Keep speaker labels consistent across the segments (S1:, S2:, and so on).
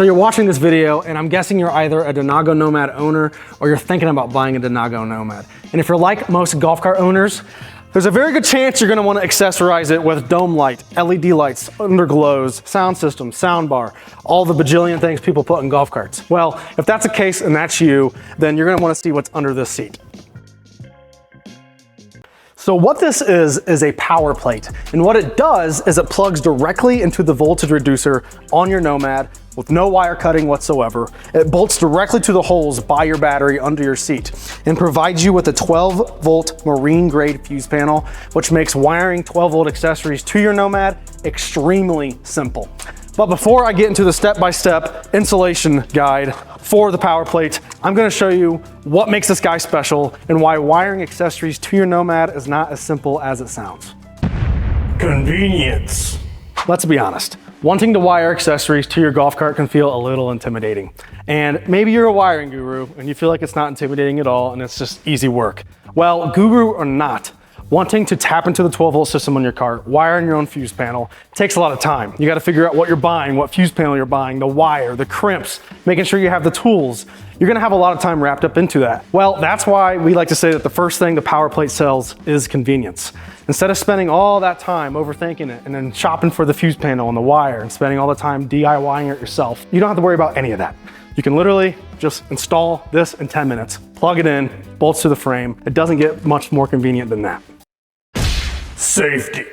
S1: So you're watching this video and I'm guessing you're either a Denago Nomad owner or you're thinking about buying a Denago Nomad. And if you're like most golf cart owners, there's a very good chance you're gonna wanna accessorize it with dome light, LED lights, underglows, sound system, sound bar, all the bajillion things people put in golf carts. Well, if that's the case and that's you, then you're gonna wanna see what's under this seat. So what this is a PowerPlate. And what it does is it plugs directly into the voltage reducer on your Nomad with no wire cutting whatsoever. It bolts directly to the holes by your battery under your seat and provides you with a 12-volt marine grade fuse panel, which makes wiring 12-volt accessories to your Nomad extremely simple. But before I get into the step-by-step installation guide for the PowerPlate, I'm gonna show you what makes this guy special and why wiring accessories to your Nomad is not as simple as it sounds. Convenience. Let's be honest. Wanting to wire accessories to your golf cart can feel a little intimidating. And maybe you're a wiring guru and you feel like it's not intimidating at all and it's just easy work. Well, guru or not, wanting to tap into the 12-volt system on your cart, wiring your own fuse panel, takes a lot of time. You gotta figure out what you're buying, what fuse panel you're buying, the wire, the crimps, making sure you have the tools. You're gonna have a lot of time wrapped up into that. Well, that's why we like to say that the first thing the PowerPlate sells is convenience. Instead of spending all that time overthinking it and then shopping for the fuse panel and the wire and spending all the time DIYing it yourself, you don't have to worry about any of that. You can literally just install this in 10 minutes, plug it in, bolts to the frame. It doesn't get much more convenient than that. Safety.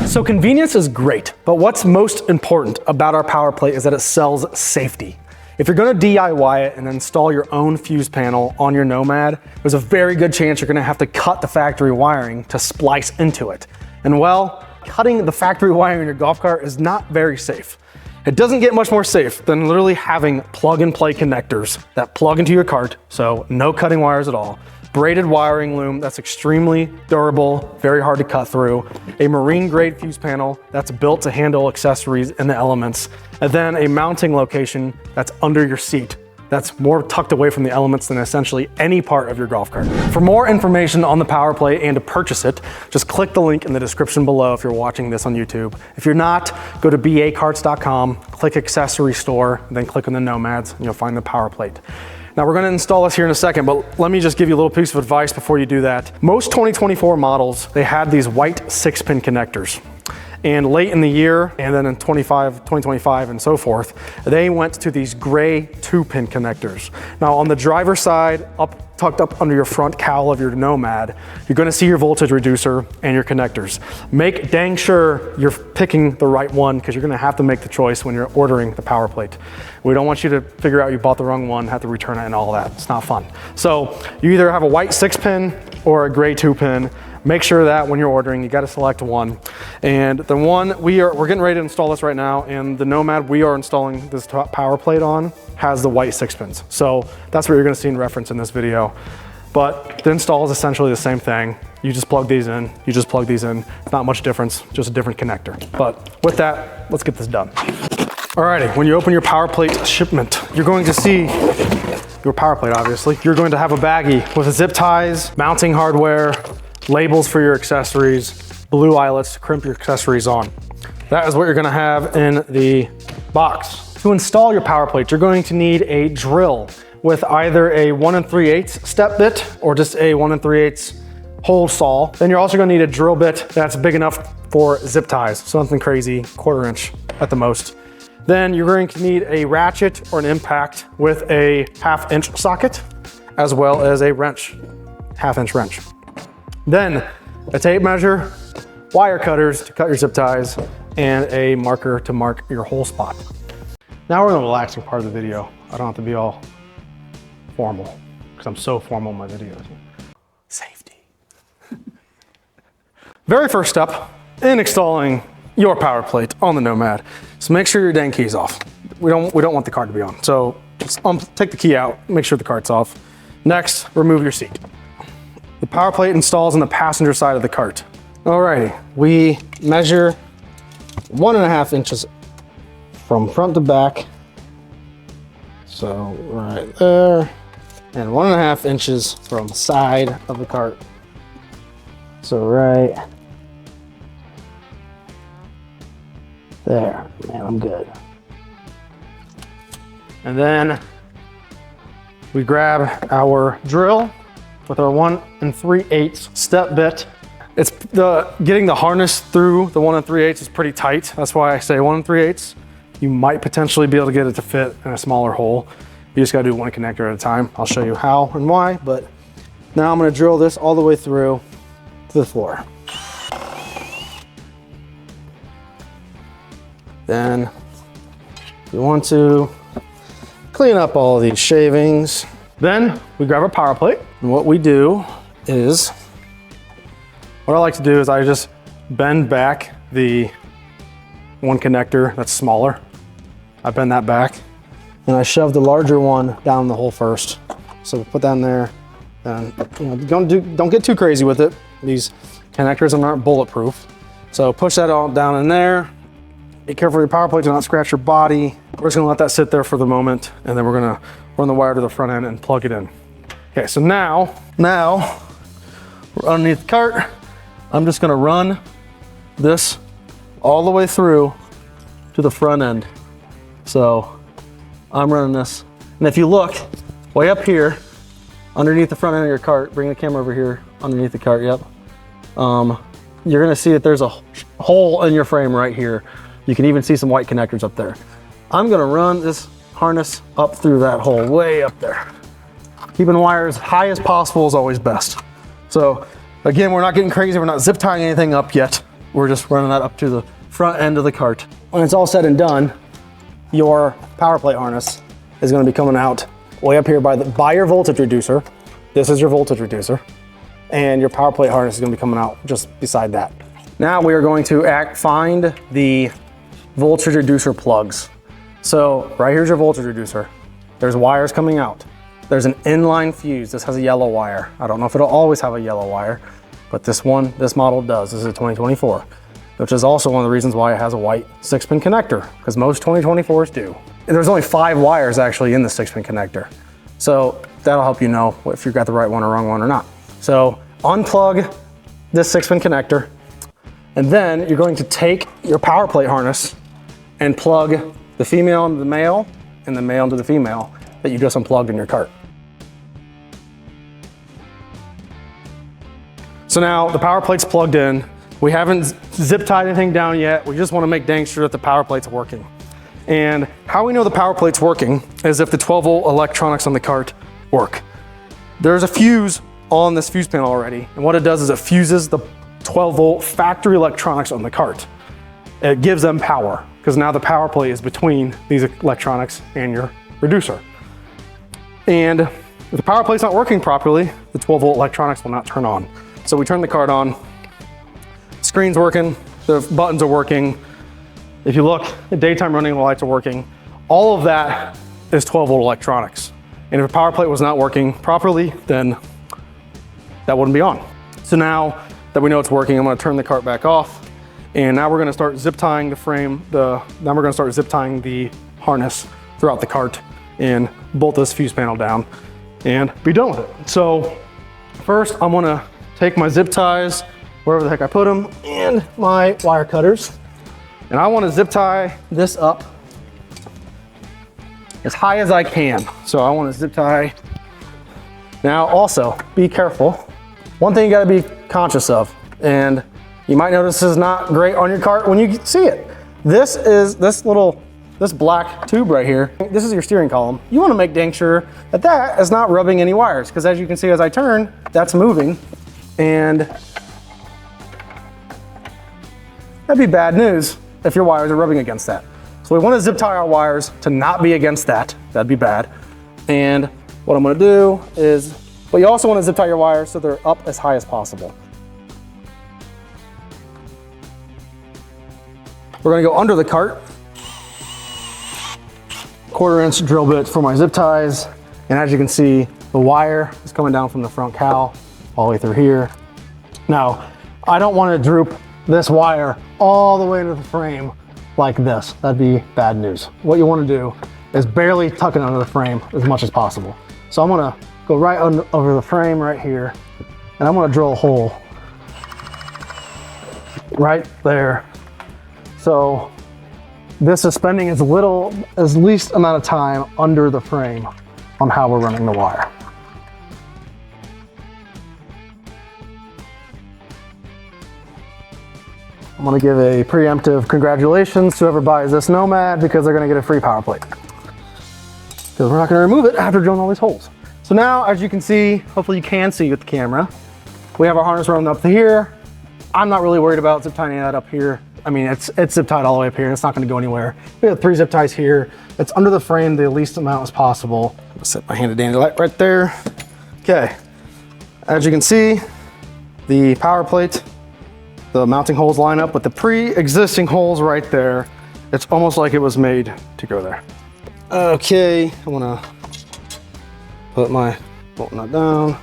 S1: So convenience is great, but what's most important about our PowerPlate is that it sells safety. If you're gonna DIY it and install your own fuse panel on your Nomad, there's a very good chance you're gonna have to cut the factory wiring to splice into it. And well, cutting the factory wiring in your golf cart is not very safe. It doesn't get much more safe than literally having plug-and-play connectors that plug into your cart, so no cutting wires at all. Braided wiring loom that's extremely durable, very hard to cut through, a marine grade fuse panel that's built to handle accessories in the elements, and then a mounting location that's under your seat that's more tucked away from the elements than essentially any part of your golf cart. For more information on the PowerPlate and to purchase it, just click the link in the description below if you're watching this on YouTube. If you're not, go to bacarts.com, click accessory store, then click on the Nomads, and you'll find the PowerPlate. Now we're gonna install this here in a second, but let me just give you a little piece of advice before you do that. Most 2024 models, they had these white 6-pin connectors. And late in the year, and then in 2025 and so forth, they went to these gray 2-pin connectors. Now on the driver's side, tucked up under your front cowl of your Nomad, you're gonna see your voltage reducer and your connectors. Make dang sure you're picking the right one because you're gonna have to make the choice when you're ordering the PowerPlate. We don't want you to figure out you bought the wrong one, have to return it and all that. It's not fun. So you either have a white 6-pin or a gray 2-pin. Make sure that when you're ordering, you got to select one. And the one we're getting ready to install this right now, and the Nomad we are installing this PowerPlate on has the white 6-pins. So that's what you're going to see in reference in this video. But the install is essentially the same thing. You just plug these in, you just plug these in. Not much difference, just a different connector. But with that, let's get this done. Alrighty, when you open your PowerPlate shipment, you're going to see your PowerPlate, obviously. You're going to have a baggie with zip ties, mounting hardware, labels for your accessories, blue eyelets to crimp your accessories on. That is what you're gonna have in the box. To install your PowerPlate, you're going to need a drill with either a 1 3/8 step bit or just a 1 3/8 hole saw. Then you're also gonna need a drill bit that's big enough for zip ties, something crazy, 1/4 inch at the most. Then you're going to need a ratchet or an impact with a 1/2 inch socket, as well as a wrench, 1/2 inch wrench. Then a tape measure, wire cutters to cut your zip ties, and a marker to mark your hole spot. Now we're in the relaxing part of the video. I don't have to be all formal, because I'm so formal in my videos. Safety. Very first step in installing your PowerPlate on the Nomad. So make sure your dang key's off. We don't want the card to be on. So just take the key out, make sure the card's off. Next, remove your seat. The PowerPlate installs on the passenger side of the cart. Alrighty, we measure 1.5 inches from front to back. So right there, and 1.5 inches from side of the cart. So right there, man, I'm good. And then we grab our drill with our 1 3/8 step bit. It's getting the harness through the 1 3/8 is pretty tight. That's why I say 1 3/8. You might potentially be able to get it to fit in a smaller hole. You just gotta do one connector at a time. I'll show you how and why, but now I'm gonna drill this all the way through to the floor. Then you want to clean up all of these shavings. Then we grab our power plate, and what we do is, what I like to do is I just bend back the one connector that's smaller. I bend that back, and I shove the larger one down the hole first. So put that in there, and don't get too crazy with it. These connectors aren't bulletproof. So push that all down in there. Be careful your power plate to not scratch your body. We're just gonna let that sit there for the moment, and then we're gonna run the wire to the front end and plug it in. Okay, so now we're underneath the cart. I'm just gonna run this all the way through to the front end. So I'm running this. And if you look way up here, underneath the front end of your cart, bring the camera over here, underneath the cart, yep. You're gonna see that there's a hole in your frame right here. You can even see some white connectors up there. I'm gonna run this harness up through that hole, way up there. Keeping the wire as high as possible is always best. So again, we're not getting crazy. We're not zip tying anything up yet. We're just running that up to the front end of the cart. When it's all said and done, your power plate harness is gonna be coming out way up here by your voltage reducer. This is your voltage reducer. And your power plate harness is gonna be coming out just beside that. Now we are going to find the voltage reducer plugs. So right here's your voltage reducer. There's wires coming out. There's an inline fuse. This has a yellow wire. I don't know if it'll always have a yellow wire, but this model does. This is a 2024, which is also one of the reasons why it has a white 6-pin connector, because most 2024s do. And there's only 5 wires actually in the 6-pin connector. So that'll help you know if you've got the right one or wrong one or not. So unplug this 6-pin connector, and then you're going to take your power plate harness and plug the female into the male and the male into the female that you just unplugged in your cart. So now the power plate's plugged in. We haven't zip tied anything down yet. We just want to make dang sure that the power plate's working. And how we know the power plate's working is if the 12-volt electronics on the cart work. There's a fuse on this fuse panel already, and what it does is it fuses the 12-volt factory electronics on the cart. It gives them power, because now the power plate is between these electronics and your reducer. And if the power plate's not working properly, the 12-volt electronics will not turn on. So we turn the cart on, screen's working, the buttons are working. If you look, the daytime running lights are working. All of that is 12-volt electronics. And if the power plate was not working properly, then that wouldn't be on. So now that we know it's working, I'm gonna turn the cart back off. And now we're gonna start zip tying the frame, now we're gonna start zip tying the harness throughout the cart and bolt this fuse panel down and be done with it. So first I'm gonna take my zip ties, wherever the heck I put them, and my wire cutters. And I wanna zip tie this up as high as I can. So I wanna zip tie. Now also, be careful. One thing you gotta be conscious of, and you might notice this is not great on your cart when you see it. This black tube right here, this is your steering column. You wanna make dang sure that that is not rubbing any wires, because as you can see as I turn, that's moving, and that'd be bad news if your wires are rubbing against that. So we wanna zip tie our wires to not be against that. That'd be bad. And what I'm gonna do is, but you also wanna zip tie your wires so they're up as high as possible. We're gonna go under the cart. 1/4-inch drill bit for my zip ties. And as you can see, the wire is coming down from the front cowl all the way through here. Now, I don't wanna droop this wire all the way into the frame like this. That'd be bad news. What you wanna do is barely tuck it under the frame as much as possible. So I'm gonna go right over the frame right here, and I'm gonna drill a hole right there. So this is spending as least amount of time under the frame on how we're running the wire. I'm gonna give a preemptive congratulations to whoever buys this Nomad because they're gonna get a free PowerPlate. Because we're not gonna remove it after drilling all these holes. So now, as you can see, hopefully you can see with the camera, we have our harness running up to here. I'm not really worried about zip tying that up here. I mean, it's zip tied all the way up here. It's not gonna go anywhere. We have 3 zip ties here. It's under the frame the least amount as possible. I'm gonna set my handy dandy light right there. Okay, as you can see, the PowerPlate, the mounting holes line up with the pre-existing holes right there. It's almost like it was made to go there. Okay, I'm gonna put my bolt nut down,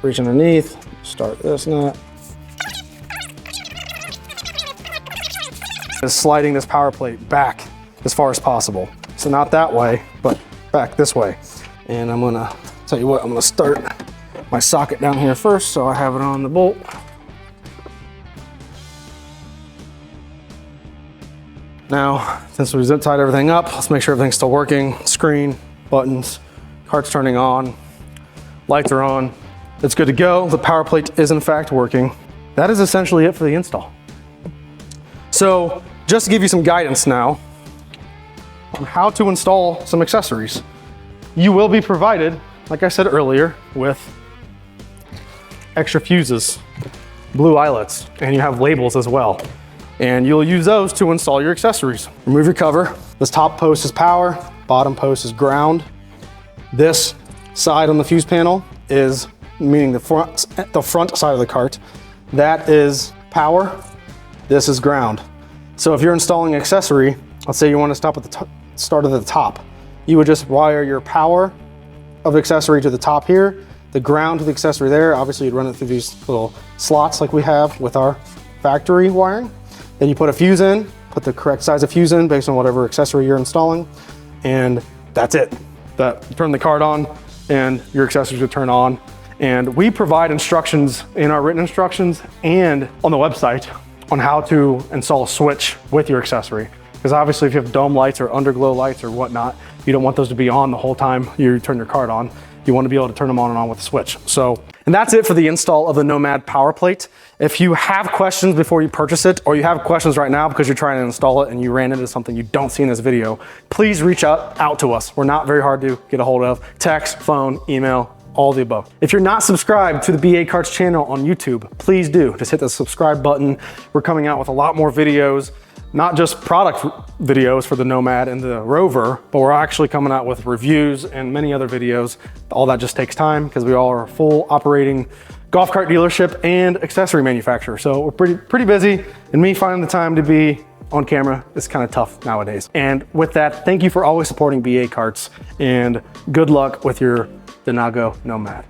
S1: reach underneath, start this nut. Just sliding this PowerPlate back as far as possible. So not that way, but back this way. And I'm gonna tell you what, I'm gonna start my socket down here first so I have it on the bolt. Now, since we zip tied everything up, let's make sure everything's still working. Screen, buttons, cart's turning on, lights are on. It's good to go. The PowerPlate is in fact working. That is essentially it for the install. So just to give you some guidance now on how to install some accessories, you will be provided, like I said earlier, with extra fuses, blue eyelets, and you have labels as well. And you'll use those to install your accessories. Remove your cover. This top post is power, bottom post is ground. This side on the fuse panel is, meaning the front side of the cart, that is power, this is ground. So if you're installing an accessory, let's say you want to start at the top, you would just wire your power of the accessory to the top here, the ground to the accessory there. Obviously you'd run it through these little slots like we have with our factory wiring. Then you put a fuse in, put the correct size of fuse in based on whatever accessory you're installing, and that's it. Turn the cart on and your accessories will turn on. And we provide instructions in our written instructions and on the website on how to install a switch with your accessory. Because obviously if you have dome lights or underglow lights or whatnot, you don't want those to be on the whole time you turn your cart on. You want to be able to turn them on and on with a switch. And that's it for the install of the Nomad PowerPlate. If you have questions before you purchase it, or you have questions right now because you're trying to install it and you ran into something you don't see in this video, please reach out to us. We're not very hard to get a hold of. Text, phone, email, all the above. If you're not subscribed to the BA Karts channel on YouTube, please do. Just hit the subscribe button. We're coming out with a lot more videos, not just product videos for the Nomad and the Rover, but we're actually coming out with reviews and many other videos. All that just takes time because we all are a full operating golf cart dealership and accessory manufacturer. So we're pretty busy, and me finding the time to be on camera is kind of tough nowadays. And with that, thank you for always supporting BA Karts, and good luck with your Denago Nomad.